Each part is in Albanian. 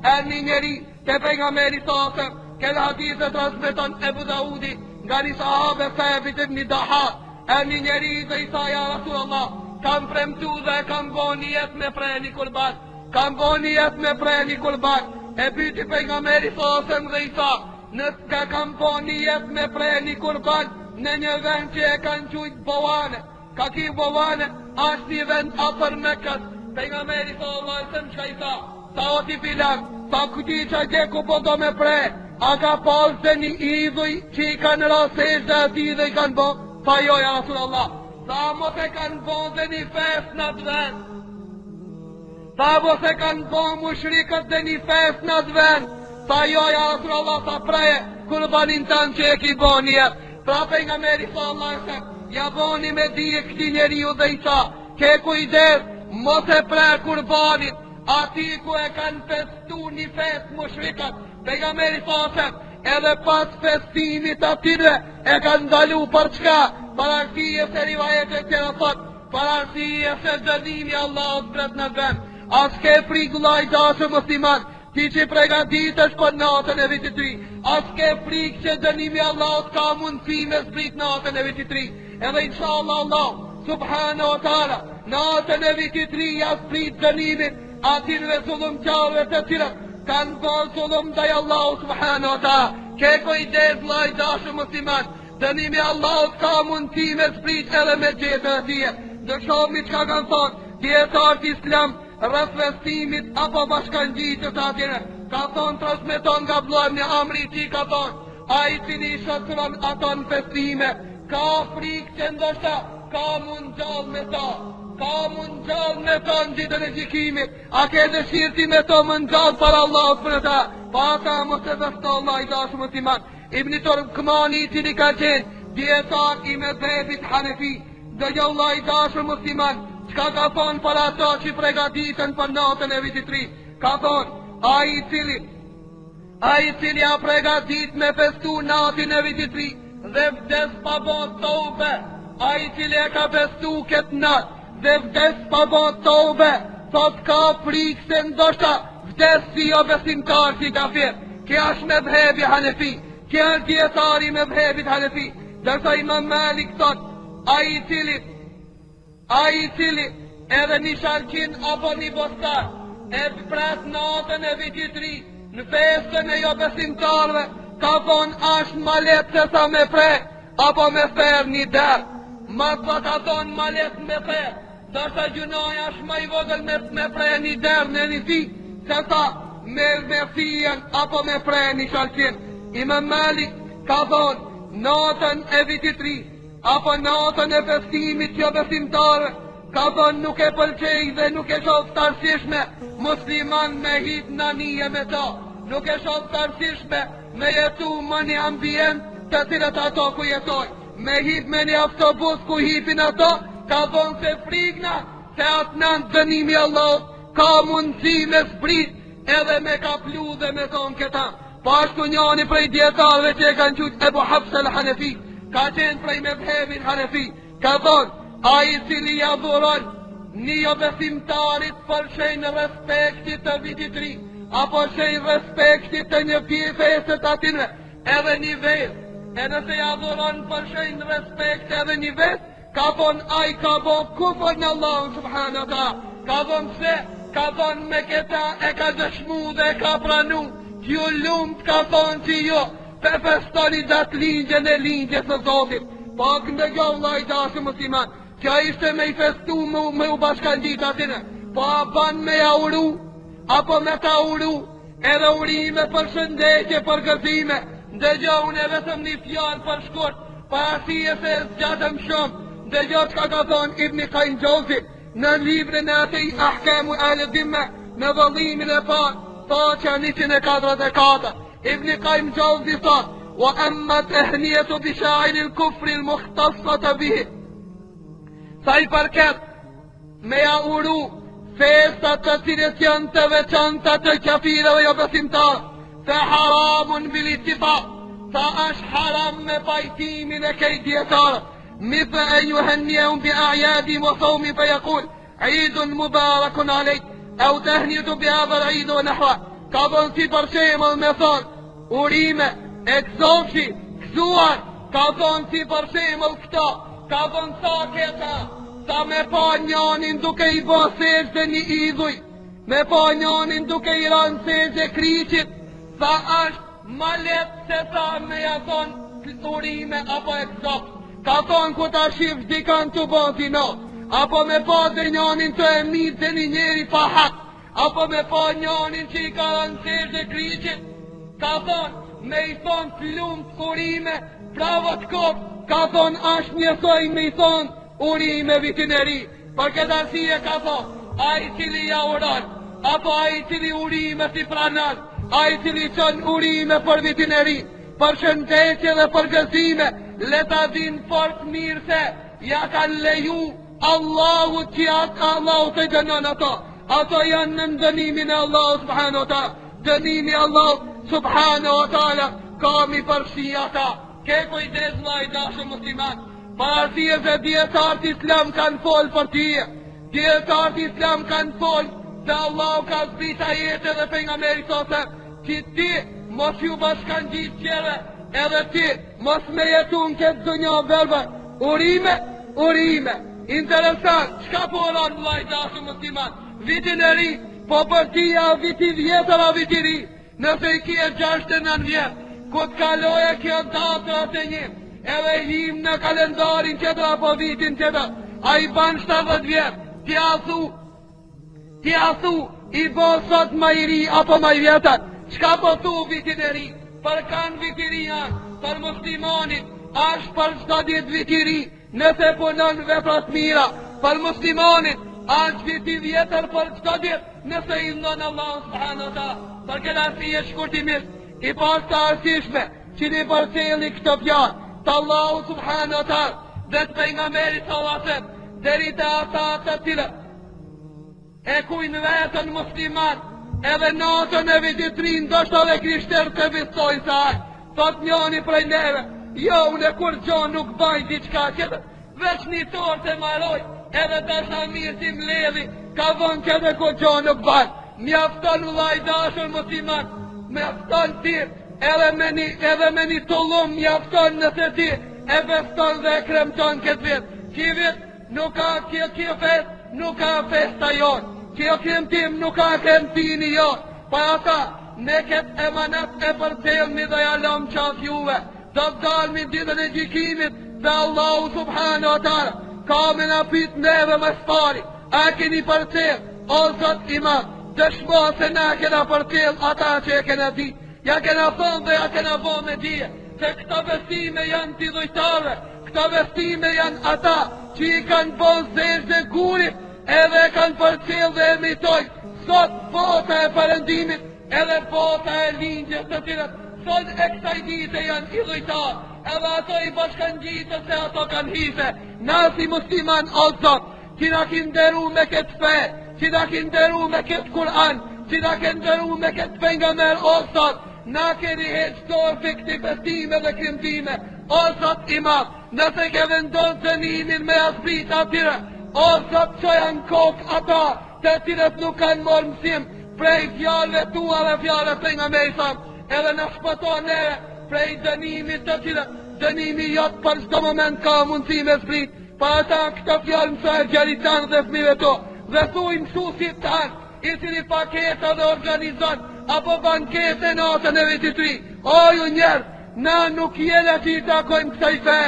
një njeri ke pejgamberi sasëm, ke hadith e transmeton Ebu Daudi nga një sahabe Thabit ibn Dahat, një njeri dhe i tha ja Rasulullah, kam premtu dhe kam bo një jet me prej një kurban, kam bo një jet me prej një kurban, e pyti pejgamberi sasëm dhe i tha, nëse kam bo një jet me prej një kurban, në një vend që e kanë qujtë Bowane, ka ki Bowane, ashtë një vend apër me këtë, pejgamberi sasëm që i tha, sa o ti filan, sa këti që gjeku po do me prej, a ka pas dhe një idhuj që i kanë rasesh dhe ati dhe i kanë bo, sa jo ja Rasulullah, sa mos e kanë bo dhe një fest në të vend, sa mos e kanë bo mushrikët dhe një fest në të vend, sa jo ja Rasulullah, sa preje, kurbanin tanë që e ki bo njerë, pra pejgamberi sallallahu, ja boni me dije këti njeriu dhe i tha, ke kujdes, mos e prej kurbanit, ati ku e kanë festu një fest mushrikët, pejgamberi sallallahu, edhe pas festimit atyre e kanë ndalu për çka, për arsye se rivajetet që në thot, për arsye se dënimi Allahut bret në vend, as ke frikë vllai dashur musliman, ti që pregaditesh për natën e vitit 3, as ke frikë që dënimi Allahut ka mundësi me zbrit natën e vitit 3, edhe inshallah Allah subhanahu wa taala natën e vitit 3 ja zbrit dënimin atyre zullumqarëve të cilët kanë bërë zullum ndaj Allahut subhanahu wa taala. Ke kujdes vllai dashur musliman, dënimi Allahut ka mundësi me zbrit edhe me gjetën e tij. Do shohim çka kanë thonë dietarët islam rreth festimit apo bashkangjitjes të atyre. Ka thonë transmeton nga vllai ibn Amri ti ka thonë, ai i cili shoqëron ato në festime, ka frikë që ndoshta ka mund gjallë me ta, ka mund gjallë me ta në ditën e gjykimit, a ke dëshirë ti me to mund gjallë për Allahut për ta, pa ta mos e vështo Allah i dashur musliman. Ibn Turkmani i cili ka qenë dietar i mezhebit Hanefi, dhe jo Allah i dashur musliman, çka ka thonë për ato që pregaditen për natën e vitit 3, ka thonë, ai i cili a pregadit me festu natën e vitit 3, dhe vdes pa bon tobe, ai i cili e ka festu këtë natë, dhe vdes pa bon tobe, thot ka frikë se ndoshta vdes si jo besimtar si kafir. Kja është me mezhebi Hanefi, kja është dietari me mezhebit Hanefi, dërsa Imam Malik thot, ai i cili edhe një shalqin apo një bostar e pres natën e vitit 3 në festën e jo besimtarve, ka thonë ashtë ma letë se sa me prej apo me fer një der, ma sa ka thonë ma letë me fer, dërsa gjunoj ashtë ma i vogël me prej një der në një fi, se sa me fien apo me prej një shalqin. Imam Malik ka thonë natën e vitit 3 apo natën e festimit që besimtarë, ka thonë nuk e pëlqej dhe nuk e shoh të arsishme musliman me hip në nije me ta, nuk e shoh të arsishme me jetu më një ambient të cilët ato ku jetoj, me hip me një autobus ku hipin ato, ka thonë se frikna se atë nënë dënimi Allah ka mundësi me zbrit edhe me ka plu dhe me thonë këta. Po ashtu njani prej djetarëve që e kanë qujtë Ebu Hafs al-Hanefi, ka qenë prej mezhebit Hanefi, ka thonë, a i cili ja dhuron një jo besimtarit për shenjë respektit të vitit 3, apo shenjë respektit të një fesët atinve, edhe një vesë, e nëse ja dhuron për shenjë respekt edhe një vesë, ka thonë a i ka bo kufër në Allah subhanahu ta, ka thonë se, ka thonë me këta e ka dëshmu dhe e ka pranu, ju lumt ka thonë që jo, pe festoni datë lindjen e lindjes në Zotit, pak në gjo vllai i dashur musliman, që ishte me i festu me u bashkangjit atine, po a ban me ja uru, apo me ta uru, edhe urime për shëndetje, për gëzime, dhe gjo unë e vetëm një fjallë për shkurt, pa asije se zgjatëm shumë, dhe gjo që ka thonë Ibn Qayyim Jauzi, në librin e atij Ahkamu Ahli Dhimme, në vëllimin e parë, faqja 144, Ibn Qayyim Jauzi thot, wa amma tahniyetu bi sha'ir al-kufr al-mukhtassata bihi, sa i përket me ja uru festat të cilët janë të veçanta të kafirëve jo besimtarë, se haramun bil ittifaq, sa është haram me pajtimin e këtij dietarë, مثل أن يهنئهم بأعياد وصوم فيقول عيد مبارك عليك أو تهنئة بهذا العيد ونحوه. ka thonë si për shembull me thonë, urime, e këzofshi, këzuar, ka thonë si për shembull këta, ka thonë sa këta, sa me pa njanin duke i bo sejtë një idhuj, me pa njanin duke i ranë sejtë kriqit, sa është ma letë se sa me ja thonë urime apo e këzof. Ka thonë ku ta shifë dikan të boti no, apo me pa dhe njanin të emit dhe një njeri pa hak, apo me pa njanin që i ka ranë sejtë kriqit, ka thonë me i thonë të lumë të urime, bravo të kopë, ka thonë ashtë njësoj me i thonë urime vitin e ri, për këtë arsye ka thonë, a i cili ja uran, apo a i cili urime si pranan, a i cili qënë urime për vitin e ri, për shëndetje dhe për gëzime, leta din fort mirë se, ja kanë leju Allahu që atë Allahu të gënën ato janë në dënimin e Allahu subhanahu wa ta'ala, dënimi Allahu subhanahu wa ta'ala, kami përfshi ata, ke kujdes vllai dashur musliman, parazia dhe djetarët islam kanë folë për tije, djetarët islam kanë folë, se Allah ka zbrit ajete dhe pejgamberi thotë, që ti mos ju bashkan gjitë qere, edhe ti mos me jetu në këtë dënja verbe, urime, interesant, qka po oran vllai dashur musliman, vitin e ri, po për tia viti vjetër a viti ri, nëse i kje 69 vjetë, ku të kaloje kjo datë atë një, edhe him në kalendarin qëtër apo vitin qëtër, a i ban 70 vjetë, tja thu, i bo sot ma i ri apo ma i vjetër, qka po thu vitin e ri, për kanë viti ri janë, për muslimonit, ashtë për 70 viti ri, nëse punon veprat mira, për muslimonit, ashtë viti vjetër për 70, nëse i ndonë Allah subhanahu wa ta'ala, për këtë arsye shkurtimisht, i pas të arsishme, që një përceli këtë pjanë, të Allahu subhanahu wa ta'ala, dhe të pejgamberi sallallahu alaihi wasallam, deri të ata të cilët e kujnë vetën musliman, edhe natën e vititrin, do shto dhe krishterë të vistojnë sa ajë, thot njoni prej neve, jo, unë e kur gjo nuk baj diqka qëtë, veç një torë të maroj, edhe të shamirë si mledhi, ka vonë që edhe kur gjo nuk baj, mjafton vllai dashur musliman, mjafton ti, edhe me një tullum mjafton nëse ti, e beston dhe e kremton këtë vit, që vit nuk ka kjo fest, nuk ka festa jonë, kjo kremtim nuk ka kremtini jonë, pa ata, ne këtë emanat e përtelmi dhe jalom qaf juve, do të dalmi ditën e gjikimit, dhe Allahu subhanahu wa ta'ala, ka me na pit neve më spari, a keni përtel, o zot imam, dëshmo se na kena përtel ata që e kena di, ja kena thonë dhe ja kena bo me dije, se këta vestime janë t'i dhujtare, këta vestime janë ata që i kanë bo zeshë dhe gurit, edhe kanë përcel dhe emitojnë, sot bota e përëndimit, edhe bota e lindjes të tjera, sot e kësaj dite janë i dhujtarë, edhe ato i bashkan gjitë se ato kanë hise, nasi musliman o zot, që na kinderu me këtë fe, që na kinderu me këtë Kur'an, që na kinderu me këtë pejgamber o zot, na keni heqë dorë për këti festime dhe kremtime, o zot imam, nëse ke vendon të nimin me asbrit atyre, o zot që janë kokë ata, të cilët nuk kanë morë mësim, prej fjallëve tua dhe fjallëve pejgamberi sam, edhe në shpëton neve, prej dënimit të cilët, dënimi jotë për çdo moment ka mundësi me zbrit, pa ata këto fjallë mësa e gjerit tanë dhe fmive to, dhe thuj mësusit tanë, i cili paketa dhe organizon, apo bankete natën e vitit ri, o ju njerë, na nuk jele që i takojmë kësaj fe,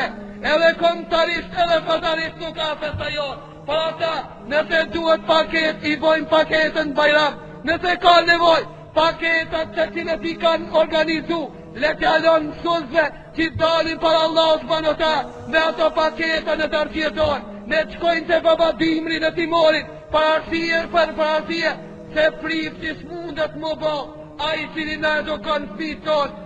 edhe komtarisht edhe fatarisht nuk ka festa jonë, pa ata, nëse duhet paket, i bojmë paketën bajram, nëse ka nevoj, paketat që cilët i kanë organizu, le t'jalon mësuzve që dalin për Allah subhanahu wa ta'ala, me ato paketa në të arsjeton, me qkojnë të babadimri në timorit, për arsije, se prip që s'mundet më bo, a i cili në edukon fiton,